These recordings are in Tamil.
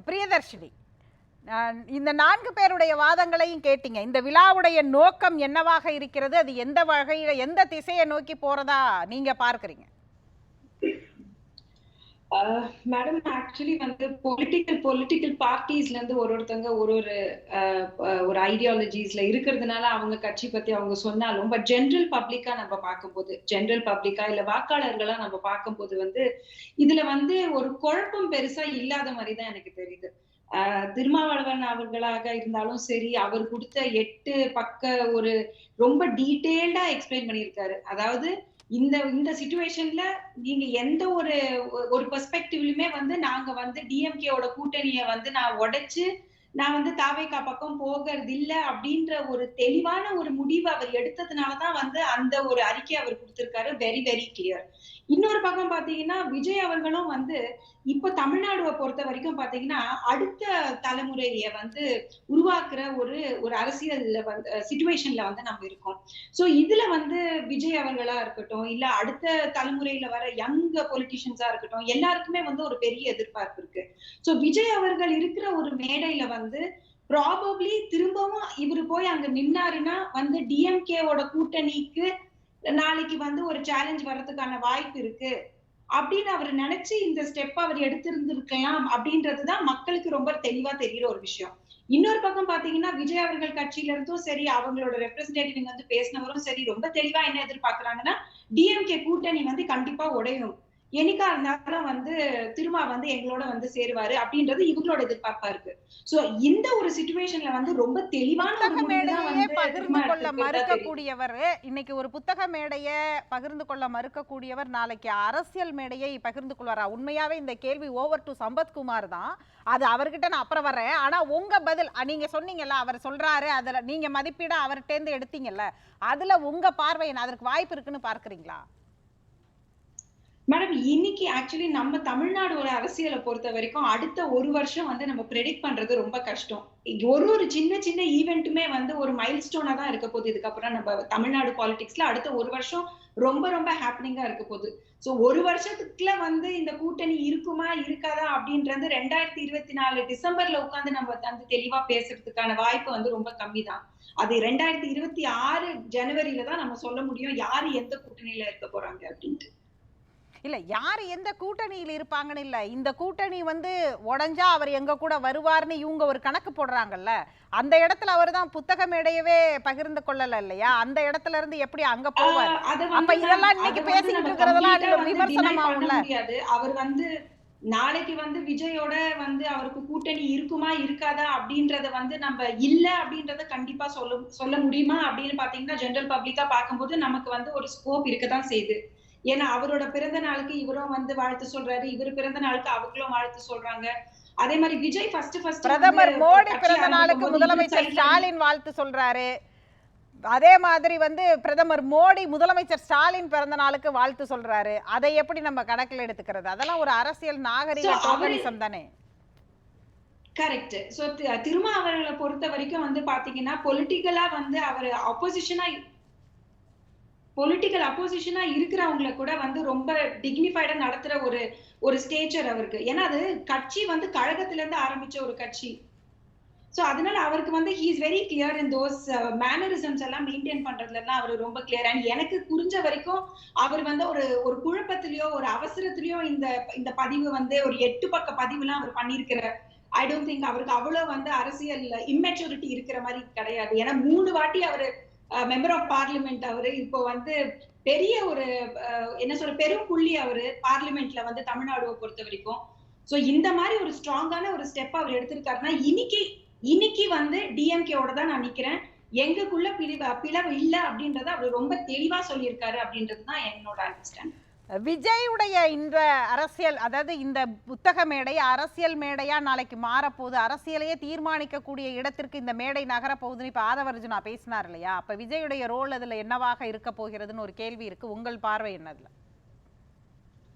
பிரியதர்ஷினி, இந்த 4 பேருடைய வாதங்களையும் கேட்டீங்க. இந்த விழாவுடைய நோக்கம் என்னவாக இருக்கிறது? அது எந்த வகையில, எந்த திசையை நோக்கி போறதா நீங்க பார்க்கறீங்க? மேடம், ஆக்சுவலி வந்து பொலிட்டிக்கல் பார்ட்டிஸ்ல இருந்து ஒருத்தங்க ஒரு ஐடியாலஜிஸ்ல இருக்கிறதுனால அவங்க கட்சி பத்தி அவங்க சொன்னாலும், பட் ஜெனரல் பப்ளிக்கா நம்ம பார்க்கும்போது, இல்ல வாக்காளர்களா நம்ம பார்க்கும்போது வந்து இதுல வந்து ஒரு குழப்பம் பெருசா இல்லாத மாதிரிதான் எனக்கு தெரியுது. திருமாவளவன் அவர்களாக இருந்தாலும் சரி, அவர் கொடுத்த 8 பக்க ஒரு ரொம்ப டீட்டெயில்டா எக்ஸ்பிளைன் பண்ணியிருக்காரு. அதாவது இந்த சிச்சுவேஷன்ல நீங்க எந்த ஒரு பெர்ஸ்பெக்டிவ்லயுமே வந்து நாங்க வந்து டிஎம்கேவோட கூட்டணியை வந்து நான் வந்து தாவேகா பக்கம் போகிறது இல்ல அப்படின்ற ஒரு தெளிவான ஒரு முடிவு அவர் எடுத்ததுனாலதான் வந்து அந்த ஒரு அறிக்கை அவர் கொடுத்திருக்காரு. Very very clear. இன்னொரு பக்கம் பாத்தீங்கன்னா, விஜய் அவர்களும் வந்து இப்ப தமிழ்நாடுவை பொறுத்த வரைக்கும் பாத்தீங்கன்னா, அடுத்த தலைமுறைய வந்து உருவாக்குற ஒரு அரசியல் சிச்சுவேஷன்ல வந்து நம்ம இருக்கோம். சோ இதுல வந்து விஜய் அவர்களா இருக்கட்டும், இல்ல அடுத்த தலைமுறையில வர யங் பொலிட்டிஷியன்ஸா இருக்கட்டும், எல்லாருக்குமே வந்து ஒரு பெரிய எதிர்பார்ப்பு இருக்கு. சோ விஜய் அவர்கள் இருக்கிற ஒரு மேடையில வந்து ப்ராபப்ளி திரும்பவும் இவரு போய் அங்க நின்னாருன்னா வந்து டிஎம்கேவோட கூட்டணிக்கு நாளைக்கு வந்து ஒரு சேலஞ்ச் வர்றதுக்கான வாய்ப்பு இருக்கு அப்படின்னு அவர் நினைச்சு இந்த ஸ்டெப் அவர் எடுத்திருந்திருக்கலாம் அப்படின்றதுதான் மக்களுக்கு ரொம்ப தெளிவா தெரிகிற ஒரு விஷயம். இன்னொரு பக்கம் பாத்தீங்கன்னா, விஜய் அவர்கள் கட்சியில இருந்தும் சரி, அவங்களோட ரெப்ரசன்டேட்டிவ் வந்து பேசினவரும் சரி, ரொம்ப தெளிவா என்ன எதிர்பார்க்கறாங்கன்னா, டிஎம்கே கூட்டணி வந்து கண்டிப்பா உடையும், என்னைக்கா இருந்தாலும் வந்து திருமா வந்து எங்களோட வந்து சேருவாரு அப்படின்றது இவங்களோட எதிர்பார்ப்பா இருக்கு. சோ இந்த ஒரு சிச்சுவேஷன்ல வந்து ரொம்ப தெளிவான ஒரு மேடையை பகிர்ந்து கொள்ள மறுக்கக்கூடியவர், இன்னைக்கு ஒரு புத்தக மேடைய பகிர்ந்து கொள்ள மறுக்கக்கூடியவர் நாளைக்கு அரசியல் மேடையை பகிர்ந்து கொள்வாரா? உண்மையாவே இந்த கேள்வி ஓவர் டு சம்பத்குமார் தான். அது அவர்கிட்ட நான் அப்புறம் வர்றேன். ஆனா உங்க பதில், நீங்க சொன்னீங்கல்ல அவர் சொல்றாரு, அதுல நீங்க மதிப்பீட அவர்கிட்ட எடுத்தீங்கல்ல, அதுல உங்க பார்வை என்ன? அதற்கு வாய்ப்பு இருக்குன்னு பார்க்கறீங்களா? மேடம், இன்னைக்கு ஆக்சுவலி நம்ம தமிழ்நாடோட அரசியலை பொறுத்த வரைக்கும் அடுத்த ஒரு வருஷம் வந்து நம்ம ப்ரெடிக்ட் பண்றது ரொம்ப கஷ்டம். ஒரு சின்ன சின்ன ஈவெண்ட்டுமே வந்து ஒரு மைல்ஸ்டோனா தான் இருக்க போகுது. இதுக்கப்புறம் நம்ம தமிழ்நாடு பாலிடிக்ஸ்ல அடுத்த ஒரு வருஷம் ரொம்ப ரொம்ப ஹாப்பனிங்கா இருக்க போகுது. சோ ஒரு வருஷத்துக்குள்ள வந்து இந்த கூட்டணி இருக்குமா இருக்காதா அப்படின்றது 2024 டிசம்பர்ல உட்கார்ந்து நம்ம வந்து தெளிவா பேசுறதுக்கான வாய்ப்பு வந்து ரொம்ப கம்மி தான். அது 2026 ஜனவரியில தான் நம்ம சொல்ல முடியும் யாரு எந்த கூட்டணியில இருக்க போறாங்க அப்படின்ட்டு. இல்ல, யாரு எந்த கூட்டணியில் இருப்பாங்கன்னு இல்ல, இந்த கூட்டணி வந்து உடைஞ்சா அவர் எங்க கூட வருவார்னு இவங்க ஒரு கணக்கு போடுறாங்கல்ல, அந்த இடத்துல அவர் தான் புத்தக மேடையவே பகிர்ந்து கொள்ளல இல்லையா? அந்த இடத்துல இருந்து எப்படி அங்க போவார்? அப்ப இதெல்லாம் இன்னைக்கு பேசிட்டு இருக்கிறதெல்லாம் விமர்சனமாகும்ல. அவர் வந்து நாளைக்கு வந்து விஜயோட வந்து அவருக்கு கூட்டணி இருக்குமா இருக்காதா அப்படின்றத வந்து நம்ம இல்ல அப்படின்றத கண்டிப்பா சொல்ல முடியுமா அப்படின்னு பாத்தீங்கன்னா, ஜெனரல் பப்ளிக்கா பார்க்கும்போது நமக்கு வந்து ஒரு ஸ்கோப் இருக்கதான் செய்யுது. ஏன்னா அவரோட பிறந்த நாளுக்கு இவரும் வந்து வாழ்த்து சொல்றாரு, இவரு பிறந்த நாளுக்கு அவங்களும் வாழ்த்து சொல்றாங்க. அதே மாதிரி விஜய் ஃபர்ஸ்ட் பிரதமர் மோடி பிறந்த நாளுக்கு முதலமைச்சர் ஸ்டாலின் வாழ்த்து சொல்றாரு. அதே மாதிரி வந்து பிரதமர் மோடி முதலமைச்சர் ஸ்டாலின் பிறந்த நாளுக்கு வாழ்த்து சொல்றாரு. அதை எப்படி நம்ம கணக்கில் எடுத்துக்கிறது? அதெல்லாம் ஒரு அரசியல் நாகரிக டோக்கனிசம் தானே. கரெக்ட். சோ திருமா அவர்களை பொறுத்த வரைக்கும் வந்து பாத்தீங்கன்னா, பொலிட்டிக்கலா வந்து அவர் பொலிட்டிக்கல் அப்போசிஷனா இருக்கிறவங்களை கூட வந்து ரொம்ப டிக்னிஃபைடா நடத்துற ஒரு ஸ்டேச்சர் அவருக்கு. ஏன்னா அது கட்சி வந்து கழகத்துல இருந்து ஆரம்பிச்ச ஒரு கட்சி. சோ அதனால அவருக்கு வந்து he is very clear in those mannerisms எல்லாம் மெயின்டைன் பண்றதுல எல்லாம் அவர் ரொம்ப கிளியர். அண்ட் எனக்கு புரிஞ்ச வரைக்கும் அவர் வந்து ஒரு குழப்பத்திலயோ ஒரு அவசரத்திலயோ இந்த பதிவு வந்து ஒரு 8 பக்க பதிவுலாம் அவர் பண்ணியிருக்கிறார். ஐ டோன்ட் திங்க் அவருக்கு அவ்வளவு வந்து அரசியல் இம்மெச்சூரிட்டி இருக்கிற மாதிரி கிடையாது. ஏன்னா 3 வாட்டி அவரு மெம்பர் ஆஃப் பார்லிமெண்ட் அவரு. இப்போ வந்து பெரிய ஒரு என்ன சொல்ற பெரும் புள்ளி அவரு பார்லிமெண்ட்ல வந்து தமிழ்நாடுவை பொறுத்த வரைக்கும். சோ இந்த மாதிரி ஒரு ஸ்ட்ராங்கான ஒரு ஸ்டெப் அவர் எடுத்திருக்காருன்னா, இன்னைக்கு வந்து டிஎம்கேவோட தான் நான் நிக்கிறேன், எங்களுக்குள்ள பிளவு இல்ல அப்படின்றத அவர் ரொம்ப தெளிவா சொல்லியிருக்காரு அப்படின்றதுதான் என்னோட அண்டர்ஸ்டாண்டிங். விஜயுடைய இந்த அரசியல், அதாவது இந்த புத்தக மேடை அரசியல் மேடையா நாளைக்கு மாறப்போகுது, அரசியலையே தீர்மானிக்கக்கூடிய இடத்திற்கு இந்த மேடை நகரப்போகுதுன்னு இப்ப ஆதவர்ஜுனா பேசினார் இல்லையா? அப்ப விஜயுடைய ரோல் அதுல என்னவாக இருக்க போகிறதுன்னு ஒரு கேள்வி இருக்கு. உங்கள் பார்வை என்னதுல?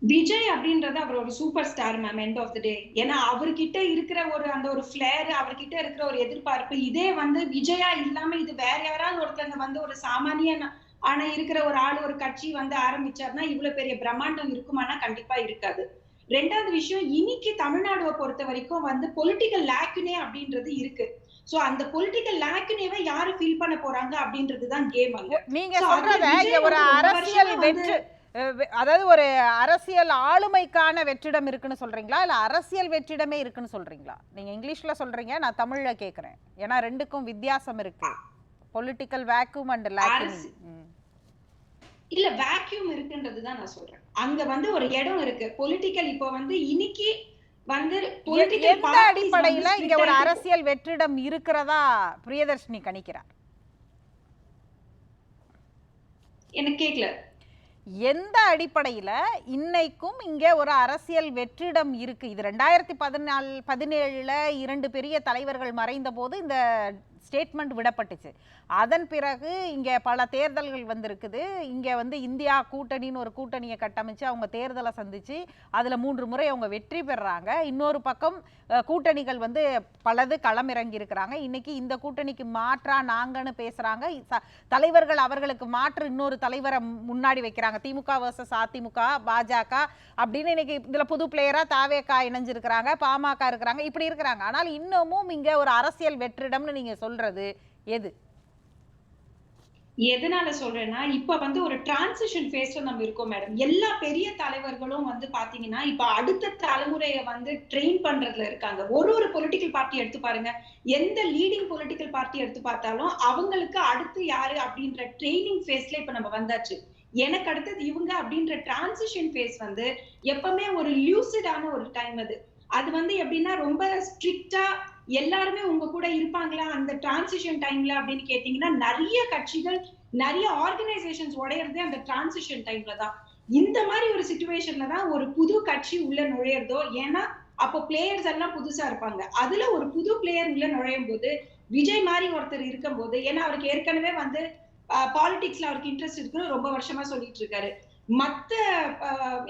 விஜய் அப்படின்றது அவர் ஒரு super star ma'am, end of the day. ஏன்னா அவர்கிட்ட இருக்கிற அந்த ஒரு ஃபிளேர், அவர்கிட்ட இருக்கிற ஒரு எதிர்பார்ப்பு, இதே வந்து விஜயா இல்லாம இது வேற யாராவது ஒருத்தங்க வந்து ஒரு சாமானிய ஆனா இருக்கிற ஒரு ஆள் ஒரு கட்சி வந்து ஆரம்பிச்சாருன்னா இவ்வளவு பெரிய பிரம்மாண்டம் இருக்குமானா கண்டிப்பா இருக்காது. ரெண்டாவது விஷயம், இன்னைக்கு தமிழ்நாடுவை பொறுத்த வரைக்கும் வந்து பொலிட்டிக்கல் லேக்குனே அப்படின்றது இருக்கு. சோ அந்த பொலிட்டிக்கல் லேக்குனேவை யாரு ஃபீல் பண்ண போறாங்க அப்படின்றதுதான் கேம் அங்க. நீங்க சொல்றத இங்க ஒரு அரசியல் வெற்றி அதாவது ஒரு அரசியல் ஆளுமைக்கான வெற்றிடம் இருக்குன்னு சொல்றீங்களா இல்ல அரசியல் வெற்றிடமே இருக்குன்னு சொல்றீங்களா? நீங்க இங்கிலீஷ்ல சொல்றீங்க, நான் தமிழ்ல கேக்குறேன். ஏன்னா ரெண்டுக்கும் வித்தியாசம் இருக்கு. Political vacuum and lacking. இல்ல, வேக்யூம் இருக்குன்றதுதான் நான் சொல்றேன். அங்க வந்து ஒரு இடம் இருக்கு. பொலிட்டிக்கல் இப்போ வந்து இன்னைக்கு வந்து எந்த அடிப்படையில இங்க ஒரு அரசியல் வெற்றிடம் இருக்கிறதா பிரியதர்ஷினி கணிக்கிறார்? எனக்கு கேக்கல. எந்த அடிப்படையில இன்னைக்கும் இங்க ஒரு அரசியல் வெற்றிடம் இருக்கு? இது 2017 2 பெரிய தலைவர்கள் மறைந்த போது இந்த ஸ்டேட்மெண்ட் விடப்பட்டுச்சு. அதன் பிறகு இங்க பல தேர்தல்கள் வந்திருக்குது. இங்க வந்து இந்தியா கூட்டணின்னு ஒரு கூட்டணியை கட்டமைச்சு அவங்க தேர்தலை சந்திச்சு அதுல 3 முறை அவங்க வெற்றி பெறாங்க. இன்னொரு பக்கம் கூட்டணிகள் வந்து பலது களமிறங்கி இருக்கிறாங்க. இன்னைக்கு இந்த கூட்டணிக்கு மாற்றா நாங்கன்னு பேசுறாங்க. தலைவர்கள் அவர்களுக்கு மாற்று இன்னொரு தலைவரை முன்னாடி வைக்கிறாங்க. திமுக வர்சஸ் அதிமுக, பாஜக அப்படின்னு இன்னைக்கு இதுல புது பிளேயரா தாவேகா இணைஞ்சிருக்கிறாங்க, பாமக இருக்கிறாங்க, இப்படி இருக்கிறாங்க. ஆனால் இன்னமும் இங்க ஒரு அரசியல் வெற்றிடம்னு நீங்க சொல்றது எது? எதனால சொல்றேன்னா, இப்ப வந்து ஒரு டிரான்சிஷன் ஃபேஸ்ல நம்ம இருக்கோம் மேடம். எல்லா பெரிய தலைவர்களும் வந்து பாத்தீங்கன்னா இப்ப அடுத்த தலைமுறைய வந்து ட்ரெயின் பண்றதுல இருக்காங்க. ஒரு பொலிட்டிக்கல் பார்ட்டி எடுத்து பாருங்க, எந்த லீடிங் பொலிட்டிக்கல் பார்ட்டி எடுத்து பார்த்தாலும் அவங்களுக்கு அடுத்து யாரு அப்படின்ற ட்ரெயினிங் ஃபேஸ்ல இப்ப நம்ம வந்தாச்சு. எனக்கு அடுத்தது இவங்க அப்படின்ற டிரான்சிஷன் ஃபேஸ் வந்து எப்பவுமே ஒரு லூசிடான ஒரு டைம் அது. அது வந்து எப்படின்னா ரொம்ப ஸ்ட்ரிக்டா எல்லாருமே உங்க கூட இருப்பாங்களா அந்த டிரான்சிஷன் டைம்ல அப்படின்னு கேட்டீங்கன்னா, நிறைய கட்சிகள் நிறைய ஆர்கனைசேஷன்ஸ் உடையறதே அந்த டிரான்சிஷன் டைம்ல தான். இந்த மாதிரி ஒரு சிச்சுவேஷன்ல தான் ஒரு புது கட்சி உள்ள நுழையறதோ. ஏன்னா அப்போ பிளேயர்ஸ் எல்லாம் புதுசா இருப்பாங்க. அதுல ஒரு புது பிளேயர் உள்ள நுழையும் போது, விஜய் மாதிரி ஒருத்தர் இருக்கும் போது, ஏன்னா அவருக்கு ஏற்கனவே வந்து பாலிடிக்ஸ்ல அவருக்கு இன்ட்ரெஸ்ட் இருக்குன்னு ரொம்ப வருஷமா சொல்லிட்டு இருக்காரு. மத்த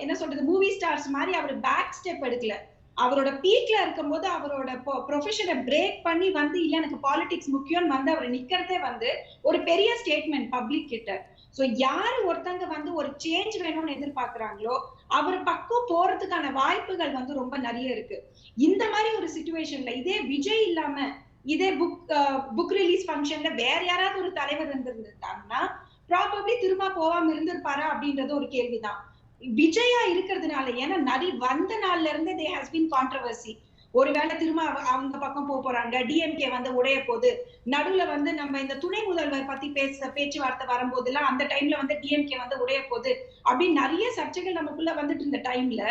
என்ன சொல்றது, மூவி ஸ்டார்ஸ் மாதிரி அவர் பேக் ஸ்டெப் எடுக்கல. அவரோட பீக்ல இருக்கும்போது அவரோட ப்ரொஃபஷனை பிரேக் பண்ணி வந்து இல்ல எனக்கு பாலிடிக்ஸ் முக்கியம்னு வந்து அவர் நிக்கிறதே வந்து ஒரு பெரிய ஸ்டேட்மெண்ட் பப்ளிக் கிட்ட. சோ யாரு ஒருத்தங்க வந்து ஒரு சேஞ்ச் வேணும்னு எதிர்பார்க்கறாங்களோ அவர் பக்கம் போறதுக்கான வாய்ப்புகள் வந்து ரொம்ப நிறைய இருக்கு. இந்த மாதிரி ஒரு சிச்சுவேஷன்ல இதே விஜய் இல்லாம இதே புக் ரிலீஸ் ஃபங்க்ஷன்ல வேற யாராவது ஒரு தலைவர் இருந்திருந்தாங்கன்னா ப்ராபப்ளி திரும்ப போகாம இருந்திருப்பாரா அப்படின்றது ஒரு கேள்விதான். விஜயா இருக்கிறதுனால, ஏன்னா நிறைய வந்த நாள்ல இருந்து தே ஹஸ் பீன் கான்ட்ரோவர்சி. ஒருவேளை திரும்ப அவங்க பக்கம் போறாங்க, டிஎம்கே வந்து உடைய போது, நடுவுல வந்து நம்ம இந்த துணை முதல்வர் பத்தி பேச்சுவார்த்தை வரும்போதெல்லாம் அந்த டைம்ல வந்து டிஎம்கே வந்து உடைய போது அப்படின்னு நிறைய சர்ச்சைகள் நமக்குள்ள வந்துட்டு இருந்த டைம்ல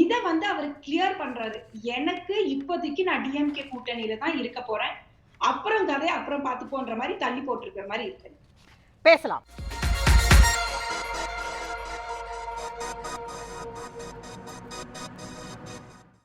இத வந்து அவர் கிளியர் பண்றாரு. எனக்கு இப்போதைக்கு நான் டிஎம்கே கூட்டணியில தான் இருக்க போறேன், அப்புறம் கதை அப்புறம் பாத்துப்போன்ற மாதிரி தள்ளி போட்டிருக்கிற மாதிரி இருக்கு. பேசலாம்.